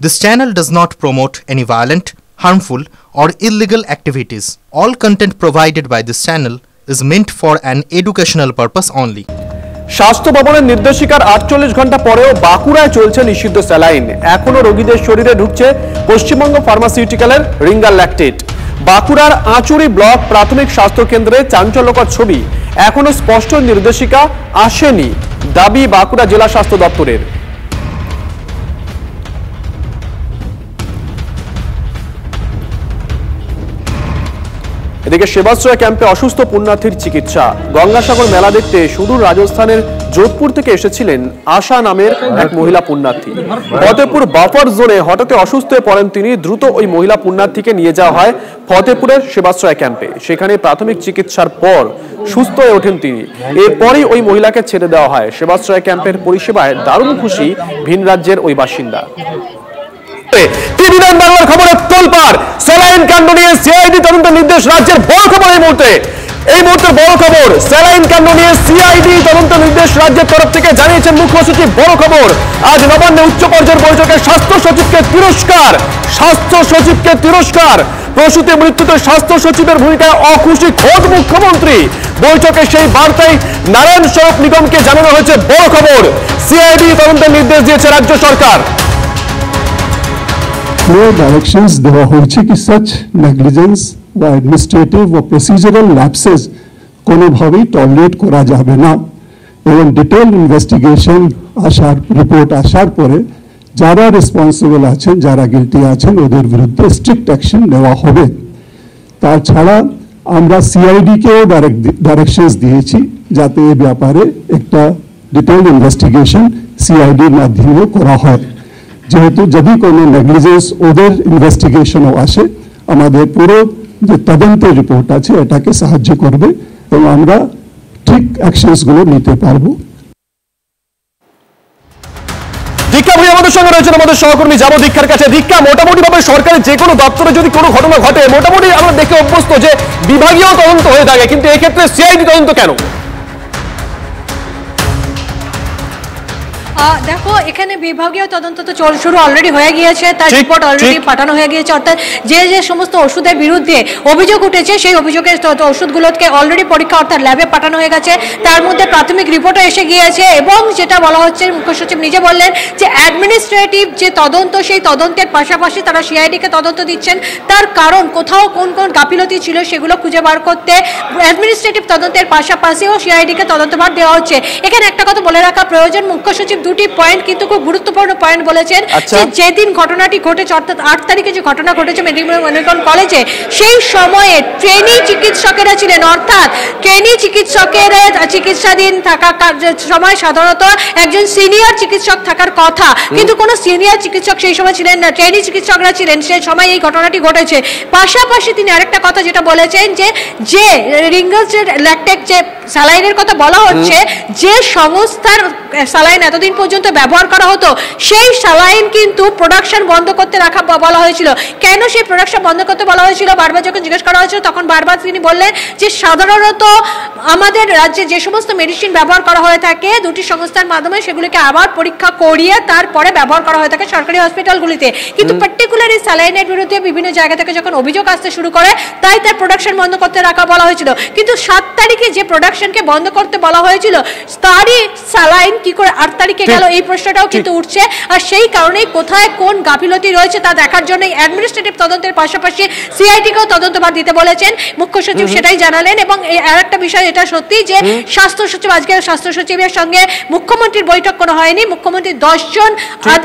This channel does not promote any violent, harmful, or illegal activities. All content provided by this channel is meant for an educational purpose only. স্বাস্থ্য ভবনের নির্দেশিকার 48 ঘন্টা পরেও বাঁকুড়ায় চলছে নিষিদ্ধ saline. এখনো রোগীদের শরীরে ঢুকছে পশ্চিমবঙ্গ ফার্মাসিউটিক্যালের রিঙ্গার ল্যাকটেট। বাঁকুড়ার আঁচুরি ব্লক প্রাথমিক স্বাস্থ্য কেন্দ্রে চাঞ্চল্যকর ছবি। এখনো স্পষ্ট নির্দেশিকা আসেনি, দাবি বাঁকুড়া জেলা স্বাস্থ্য দপ্তরের। এদিকে সেবাশ্রয় ক্যাম্পে অসুস্থ পুণ্যার্থীর চিকিৎসা। গঙ্গাসাগর মেলা দেখতে সুদূর রাজস্থানের যোধপুর থেকে এসেছিলেন আশা নামের এক মহিলা পুণ্যার্থী। ফতেপুর বাফার জোনে হঠাৎ অসুস্থ হয়ে পড়েন তিনি। দ্রুত ওই মহিলা পুণ্যার্থীকে নিয়ে যাওয়া হয় ফতেপুরের সেবাশ্রয় ক্যাম্পে। সেখানে প্রাথমিক চিকিৎসার পর সুস্থ হয়ে ওঠেন তিনি। এরপরই ওই মহিলাকে ছেড়ে দেওয়া হয়। সেবাশ্রয় ক্যাম্পের পরিষেবায় দারুণ খুশি ভিন রাজ্যের ওই বাসিন্দা। টিভি9 বাংলার খবরে তোলপাড় স্যালাইন কাণ্ড নিয়ে সিআইডি তদন্ত নির্দেশ রাজ্যের বড় খবর। এই মুহূর্তে বড় খবর, স্যালাইন কাণ্ড নিয়ে সিআইডি তদন্ত নির্দেশ রাজ্যের তরফ থেকে জানিয়েছেন মুখ্য সচিব। বড় খবর, আজ নবান্নে উচ্চ পর্যায়ের বৈঠকে স্বাস্থ্য সচিবকে তিরস্কার। প্রসূতি মৃত্যুতে স্বাস্থ্য সচিবের ভূমিকায় অখুশি খোদ মুখ্যমন্ত্রী। বৈঠকে সেই বার্তায় নারায়ণ স্বরূপ নিগমকে জানানো হয়েছে। বড় খবর, সিআইডি তদন্তের নির্দেশ দিয়েছে রাজ্য সরকার। डायरेक्शंस देवा হয়েছে কি सच नेग्लिजेंस বা অ্যাডমিনিস্ট্রেটিভ ও প্রসিজারাল ল্যাপসেস কোনোভাবেই টলারেট করা যাবে না এবং ডিটেইল ইনভেস্টিগেশন রিপোর্ট আসার পরে যারা রেসপন্সিবল আছেন, যারা গিলটি আছেন, ওদের বিরুদ্ধে স্ট্রিক্ট অ্যাকশন নেওয়া হবে। তাছাড়া আমরা সিআইডি কেও ডাইরেকশনস দিয়েছি যাতে এই ব্যাপারে একটা ডিটেইল ইনভেস্টিগেশন সিআইডির মাধ্যমে করা হয়। যেহেতু যদি কোনো নেগলিজেন্স ওদের ইনভেস্টিগেশনও আসে, আমাদের পুরো যে তদন্তের রিপোর্ট আছে এটাকে সাহায্য করবে এবং আমরা ঠিক অ্যাকশনসগুলো নিতে পারবো। দীক্ষা ভাই আমাদের সঙ্গে রয়েছেন, আমাদের সহকর্মী। যাবো দীক্ষার কাছে। দীক্ষা, মোটামুটি ভাবে সরকারের যে কোনো দপ্তরে যদি কোনো ঘটনা ঘটে, মোটামুটি আমরা দেখে অভ্যস্ত যে বিভাগীয় তদন্ত হয়ে থাকে, কিন্তু এক্ষেত্রে সিআইডি তদন্ত কেন? দেখো, এখানে বিভাগীয় তদন্ত তো শুরু অলরেডি হয়ে গিয়েছে, তার রিপোর্ট অলরেডি পাঠানো হয়ে গিয়েছে। অর্থাৎ যে সমস্ত ওষুধের বিরুদ্ধে অভিযোগ উঠেছে সেই অভিযোগের ওষুধগুলোকে অলরেডি পরীক্ষা অর্থাৎ ল্যাবে পাঠানো হয়ে গেছে। তার মধ্যে প্রাথমিক রিপোর্টও এসে গিয়েছে এবং যেটা বলা হচ্ছে, মুখ্য সচিব নিজে বললেন যে অ্যাডমিনিস্ট্রেটিভ যে তদন্ত, সেই তদন্তের পাশাপাশি তারা সিআইডিকে তদন্ত দিচ্ছেন। তার কারণ কোথাও কোন কোন গাফিলতি ছিল সেগুলো খুঁজে বার করতে অ্যাডমিনিস্ট্রেটিভ তদন্তের পাশাপাশিও সিআইডিকে তদন্তভার দেওয়া হচ্ছে। এখানে একটা কথা বলে রাখা প্রয়োজন, মুখ্য সচিব দুটি পয়েন্ট কিন্তু খুব গুরুত্বপূর্ণ পয়েন্ট বলেছেন। যেদিন ঘটনাটি ঘটেছে অর্থাৎ 8 তারিখে যে ঘটনা ঘটেছে মেডিকেল কলেজে, সেই সময়ে ট্রেনি চিকিৎসকেরা ছিলেন। অর্থাৎ ট্রেনি চিকিৎসকের চিকিৎসাধীন থাকা সময় সাধারণত একজন সিনিয়র চিকিৎসক থাকার কথা, কিন্তু কোনো সিনিয়র চিকিৎসক সেই সময় ছিলেন না, ট্রেনি চিকিৎসকরা ছিলেন। সেই সময় এই ঘটনাটি ঘটেছে। পাশাপাশি তিনি আরেকটা কথা যেটা বলেছেন যে রিঙ্গার্স ল্যাকটেট যে স্যালাইনের কথা বলা হচ্ছে, যে সংস্থার স্যালাইন এতদিন পর্যন্ত ব্যবহার করা হতো, সেই স্যালাইন কিন্তু প্রোডাকশন বন্ধ করতে রাখা বলা হয়েছিল। কেন সেই প্রোডাকশন বন্ধ করতে বলা হয়েছিল বারবার যখন জিজ্ঞেস করা হয়েছিল, তখন বারবার তিনি বললেন যে সাধারণত আমাদের রাজ্যে যে সমস্ত মেডিসিন ব্যবহার করা হয়ে থাকে দুটি সংস্থার মাধ্যমে, সেগুলিকে আবার পরীক্ষা করিয়ে তারপরে ব্যবহার করা হয়ে থাকে সরকারি হসপিটালগুলিতে। কিন্তু পার্টিকুলার এই স্যালাইনের বিরুদ্ধে বিভিন্ন জায়গা থেকে যখন অভিযোগ আসতে শুরু করে, তাই তার প্রোডাকশন বন্ধ করতে রাখা বলা হয়েছিল। কিন্তু 7 তারিখে যে প্রোডাকশনকে বন্ধ করতে বলা হয়েছিল, তারই স্যালাইন কি করে 8 তারিখে গেল, এই প্রশ্নটাও কিন্তু উঠছে। আর সেই কারণেই কোথায় কোন গাফিলতি রয়েছে তা দেখার জন্য অ্যাডমিনিস্ট্রেটিভ তদন্তের পাশাপাশি সিআইডিকেও তদন্তভার দিতে বলেছেন মুখ্য সচিব, সেটাই জানালেন। এবং আর একটা বিষয় এটা সত্যি যে স্বাস্থ্য সচিব, আজকে স্বাস্থ্য সচিবের সঙ্গে মুখ্যমন্ত্রীর বৈঠক কোনো হয়নি। মুখ্যমন্ত্রী 10 জন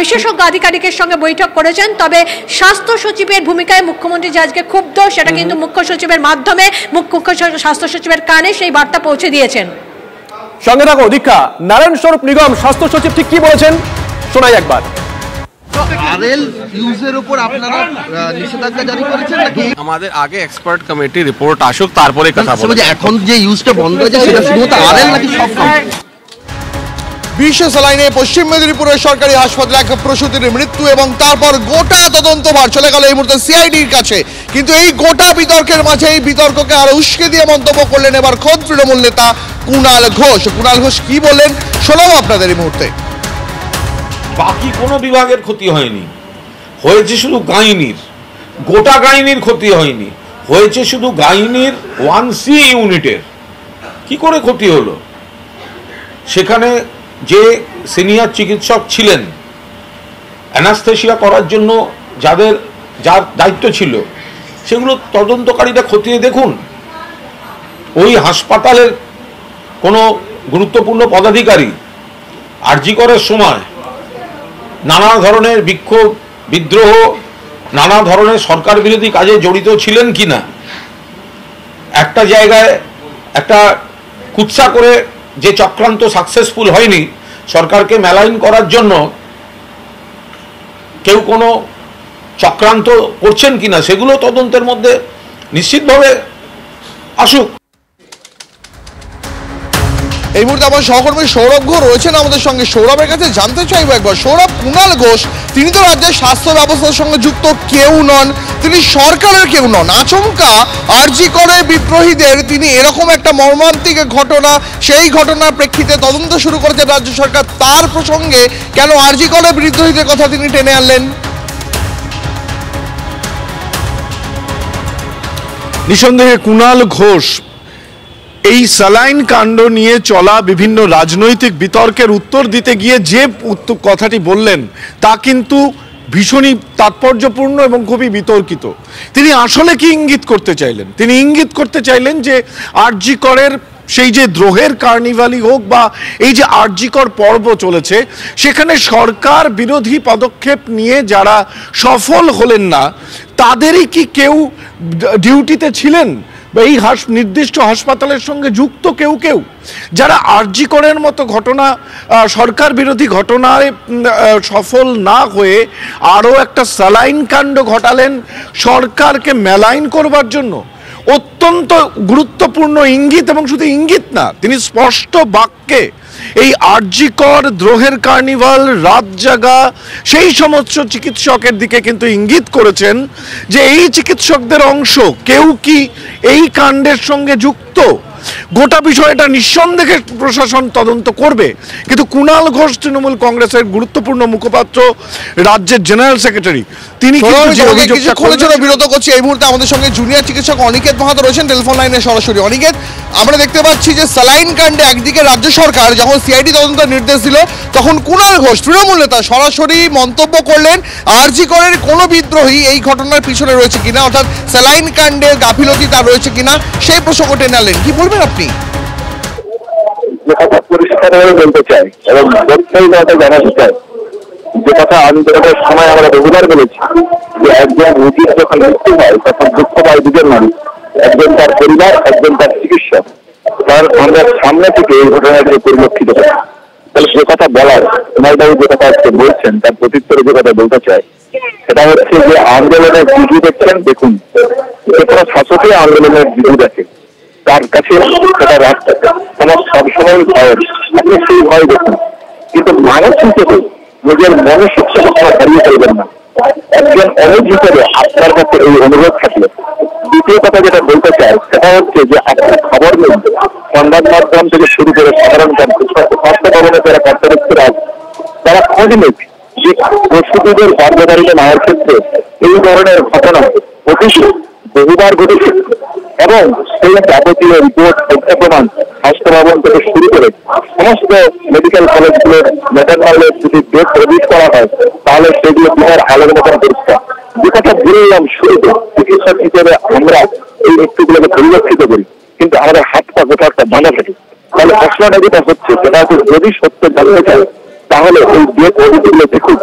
বিশেষজ্ঞ আধিকারিকের সঙ্গে বৈঠক করেছেন, তবে স্বাস্থ্য সচিবের ভূমিকায় মুখ্যমন্ত্রী যে আজকে ক্ষুব্ধ, সেটা কিন্তু মুখ্য সচিবের মাধ্যমে স্বাস্থ্য সচিবের কানে সেই বার্তা পৌঁছে দিয়েছেন। সঙ্গে থাকো দীক্ষা। নারায়ণ স্বরূপ নিগম স্বাস্থ্য সচিব ঠিক কি বলেছেন শোনাই একবার। আরএল ইউজের উপর আপনারা নিষেধাজ্ঞা জারি করেছেন নাকি? আমাদের আগে এক্সপার্ট কমিটি রিপোর্ট আসুক, তারপরে কথা বলবো। এখন যে ইউজটা বন্ধ হয়েছে সেটা শুধুমাত্র আরএল নাকি সব কোম্পানি? বিশ্ব স্যালাইনে পশ্চিম মেদিনীপুরের সরকারি হাসপাতালে এক প্রসূতির মৃত্যু এবং তারপর গোটা তদন্তভার চলে গেল এই মুহূর্তে সিআইডির কাছে। কিন্তু এই গোটা বিতর্কের মাঝে এই বিতর্ককে আরো উস্কে দিয়ে মন্তব্য করলেন এবার খোদ তৃণমূল নেতা কুণাল ঘোষ। কুণাল ঘোষ কি বললেন শোনাবো আপনাদের এই মুহূর্তে। বাকি কোনো বিভাগের ক্ষতি হয়নি, হয়েছে শুধু গাইনির, গোটা গাইনির ক্ষতি হয়নি, হয়েছে শুধু গাইনির 1C ইউনিটের। কি করে ক্ষতি হলো? সেখানে যে সিনিয়র চিকিৎসক ছিলেন অ্যানাস্থেসিয়া করার জন্য যার দায়িত্ব ছিল, সেগুলো তদন্তকারীরা খতিয়ে দেখুন। ওই হাসপাতালের কোনো গুরুত্বপূর্ণ পদাধিকারী আরজি করার সময় নানা ধরনের বিক্ষোভ, বিদ্রোহ, নানা ধরনের সরকার বিরোধী কাজে জড়িত ছিলেন কিনা, একটা জায়গায় একটা কুৎসা করে যে চক্রান্ত সাকসেসফুল হয়নি, সরকারকে মেলাইন করার জন্য কেউ কোনো চক্রান্ত করছেন কিনা, সেগুলো তদন্তের মধ্যে নিশ্চিতভাবে আসুক। এই মুহূর্তে আমার সহকর্মী সৌরভ ঘোষ রয়েছেন আমাদের সঙ্গে। সৌরভের কাছে জানতে চাইবো একবার, সৌরভ, কুণাল ঘোষ তিনি তো রাজ্যের স্বাস্থ্য ব্যবস্থার সঙ্গে যুক্ত কেউ নন, তিনি সরকারের কেউ নন। আচমকা আরজি করে বিদ্রোহীদের তিনি এরকম একটা মর্মান্তিক ঘটনা, সেই ঘটনার প্রেক্ষিতে তদন্ত শুরু করেছে রাজ্য সরকার, তার প্রসঙ্গে কেন আরজি করে বিদ্রোহীদের কথা তিনি টেনে আনলেন? নিঃসন্দেহে কুণাল ঘোষ এই স্যালাইন কাণ্ড নিয়ে চলা বিভিন্ন রাজনৈতিক বিতর্কের উত্তর দিতে গিয়ে যে কথাটি বললেন তা কিন্তু ভীষণই তাৎপর্যপূর্ণ এবং খুবই বিতর্কিত। তিনি আসলে কি ইঙ্গিত করতে চাইলেন? তিনি ইঙ্গিত করতে চাইলেন যে আরজি করের সেই যে দ্রোহের কার্নিভালই হোক বা এই যে আরজি কর পর্ব চলেছে, সেখানে সরকার বিরোধী পদক্ষেপ নিয়ে যারা সফল হলেন না, তাদেরই কি কেউ ডিউটিতে ছিলেন বা এই নির্দিষ্ট হাসপাতালের সঙ্গে যুক্ত কেউ যারা আরজি করের মতো ঘটনা, সরকার বিরোধী ঘটনায় সফল না হয়ে আরও একটা স্যালাইন কাণ্ড ঘটালেন সরকারকে মেলাইন করবার জন্য? অত্যন্ত গুরুত্বপূর্ণ ইঙ্গিত, এবং শুধু ইঙ্গিত না, তিনি স্পষ্ট বাক্যে এই আরজি কর, দ্রোহের কার্নিভাল, রাত জাগা সেই সমস্ত চিকিৎসকের দিকে কিন্তু ইঙ্গিত করেছেন যে এই চিকিৎসকদের অংশ কেউ কি এই কাণ্ডের সঙ্গে যুক্ত। গোটা বিষয়টা নিঃসন্দেহে প্রশাসন তদন্ত করবে, কিন্তু কুণাল ঘোষ তৃণমূল কংগ্রেসের গুরুত্বপূর্ণ মুখপাত্র, রাজ্যের জেনারেল সেক্রেটারি, তিনি বিরত করছি। এই মুহূর্তে আমাদের সঙ্গে জুনিয়র চিকিৎসক অনিকেত মাহাতো রয়েছেন টেলিফোন লাইনে সরাসরি। অনিকেত, আমরা দেখতে পাচ্ছি যে স্যালাইন কাণ্ডে একদিকে রাজ্য সরকার যখন সিআইডি তদন্তের নির্দেশ দিল, তখন কুণাল ঘোষ তৃণমূল নেতা সরাসরি মন্তব্য করলেন আরজি করের কোনো বিদ্রোহী এই ঘটনার পিছনে রয়েছে কিনা, অর্থাৎ স্যালাইন কাণ্ডের গাফিলতি তার রয়েছে কিনা, সেই প্রসঙ্গ টেনে আনলেন। কি বলবেন আপনি? পরিষ্কারভাবে বলতে চাই এবং জানাতে চাই, যে কথা আন্দোলনের সময় আমরা বহুবার বলেছি যে একজন রোগীর যখন মৃত্যু হয় তখন দুঃখ পায় দুজন মানুষ, একজন তার পরিবার, একজন তার চিকিৎসক। কারণ আমরা সামনে থেকে এই ঘটনাটি পরিলক্ষিত করি। তাহলে যে কথা বলার, কুমারবাবু যে কথা আজকে বলছেন তার প্রত্যুত্তরে যে কথা বলতে চাই, সেটা হচ্ছে যে আন্দোলনের ভিডিও দেখছেন, দেখুন যে কোনো শাসকই আন্দোলনের ভিডিও দেখে, তার কাছে সেটা রাস্তা তোমার সবসময় ভয়, আপনি সেই ভয় দেখুন, কিন্তু মানুষ হিসেবে নিজের মনের শিক্ষা কখনো হারিয়ে ফেলবেন না। একজন অনুজ হিসেবে আপনার কাছে এই অনুরোধ থাকলে। দ্বিতীয় কথা যেটা বলতে চাই সেটা হচ্ছে যে আপনার খবর নেই, সংবাদ মাধ্যম থেকে শুরু করে সাধারণ স্বাস্থ্য ভবনে যারা কর্তব্যরা আছে তারা খোঁজ নেই যে প্রসূতিদের গর্ভধারিত মায়ের ক্ষেত্রে এই ধরনের ঘটনা অতীতে বহুবার ঘটেছে, এবং সেই যাবতীয় রিপোর্ট, তথ্য প্রমাণ স্বাস্থ্য ভবন থেকে শুরু করে সমস্ত মেডিকেল কলেজগুলোর ম্যাটারনালে যদি ডেট রিলিজ করা হয়, তাহলে সেগুলো বিহার আলোর মতন পরিষ্কার। যে কথা বললাম শুরুতে, চিকিৎসক হিসেবে আমরা এই মৃত্যুগুলোকে পরিলক্ষিত করি, কিন্তু আমাদের হাত পা কোথাও একটা বাঁধা থাকে। তাহলে প্রশ্নটা যেটা হচ্ছে সেটা হচ্ছে, যদি সত্য জানতে চাই তাহলে এই ডেট রিলিজগুলো দেখুন।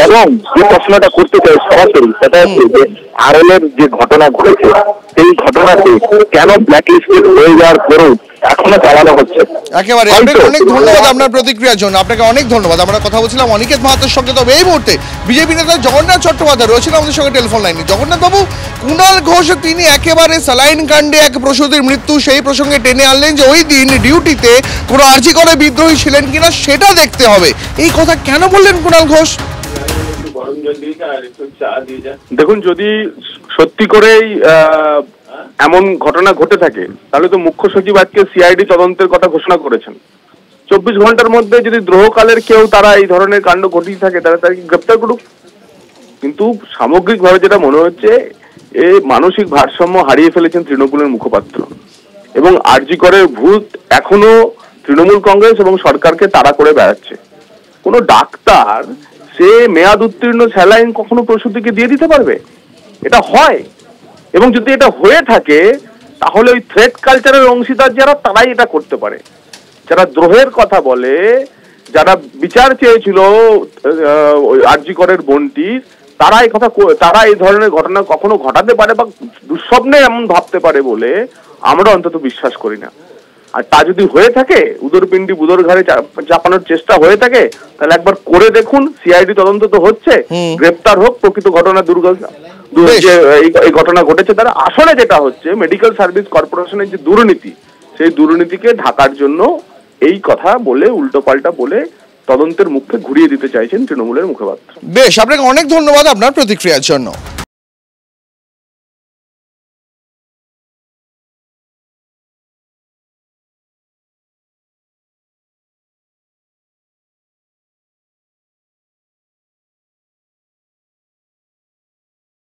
এবং যে প্রশ্নটা করতে চাই সরাসরি, সেটা হচ্ছে যে আরএলের যে ঘটনা ঘটেছে, সেই ঘটনাতে কেন ব্ল্যাকলিস্টেড হয়ে যাওয়ার পরেও এখনো চালানো হচ্ছে। একেবারে আপনাকে অনেক ধন্যবাদ আপনার প্রতিক্রিয়ার জন্য, আপনাকে অনেক ধন্যবাদ। আমরা কথা বলছিলাম অনিকেত মাহাতোর সঙ্গে। তবে এই মুহূর্তে বিজেপি নেতা জগন্নাথ চট্টোপাধ্যায় রয়েছেন আমাদের সঙ্গে টেলিফোন লাইনে। জগন্নাথ বাবু, কুণাল ঘোষ তিনি একেবারে স্যালাইন কাণ্ডে এক প্রসূতির মৃত্যু সেই প্রসঙ্গে টেনে আনলেন যে ওই দিন ডিউটিতে কোনো আরজি করে বিদ্রোহী ছিলেন কিনা সেটা দেখতে হবে। এই কথা কেন বললেন কুণাল ঘোষ? দেখুন, যদি সত্যি করেই এমন ঘটনা ঘটে থাকে তাহলে তো মুখ্য সচিব আজকে সিআইডি তদন্তের কথা ঘোষণা করেছেন। 24 ঘন্টার মধ্যে যদি দ্রোহকালের কেউ তারা এই ধরনের কাণ্ড ঘটিয়ে থাকে তাহলে তাকে গ্রেপ্তার করুক। কিন্তু সামগ্রিকভাবে যেটা মনে হচ্ছে মানসিক ভারসাম্য হারিয়ে ফেলেছেন তৃণমূলের মুখপাত্র, এবং আরজি করের ভূত এখনো তৃণমূল কংগ্রেস এবং সরকারকে তাড়া করে বেড়াচ্ছে। কোনো ডাক্তার সে মেয়াদ উত্তীর্ণ স্যালাইন কখনো প্রসূতিকে দিয়ে দিতে পারবে? এটা হয়, এবং যদি এটা হয়ে থাকে তাহলে ওই থ্রেট কালচারের অংশীদার যারা, তারাই এটা করতে পারে। যারা দ্রোহের কথা বলে, যারা বিচার চেয়েছিল আরজি করের বোনটির, তারা এই ধরনের ঘটনা কখনো ঘটাতে পারে বা দুঃস্বপ্নে এমন ভাবতে পারে বলে আমরা অন্তত বিশ্বাস করি না। আর তা যদি হয়ে থাকে, উদরপিণ্ডি বুদর ঘাড়ে চাপানোর চেষ্টা হয়ে থাকে, তাহলে একবার করে দেখুন। সিআইডি তদন্ত তো হচ্ছে, গ্রেপ্তার হোক প্রকৃত ঘটনা এই ঘটনা ঘটেছে তারা। আসলে যেটা হচ্ছে, মেডিকেল সার্ভিস কর্পোরেশনের যে দুর্নীতি, সেই দুর্নীতিকে ঢাকার জন্য এই কথা বলে, উল্টো পাল্টা বলে তদন্তের মুখে ঘুরিয়ে দিতে চাইছেন তৃণমূলের মুখপাত্র। বেশ, আপনাকে অনেক ধন্যবাদ আপনার প্রতিক্রিয়ার জন্য।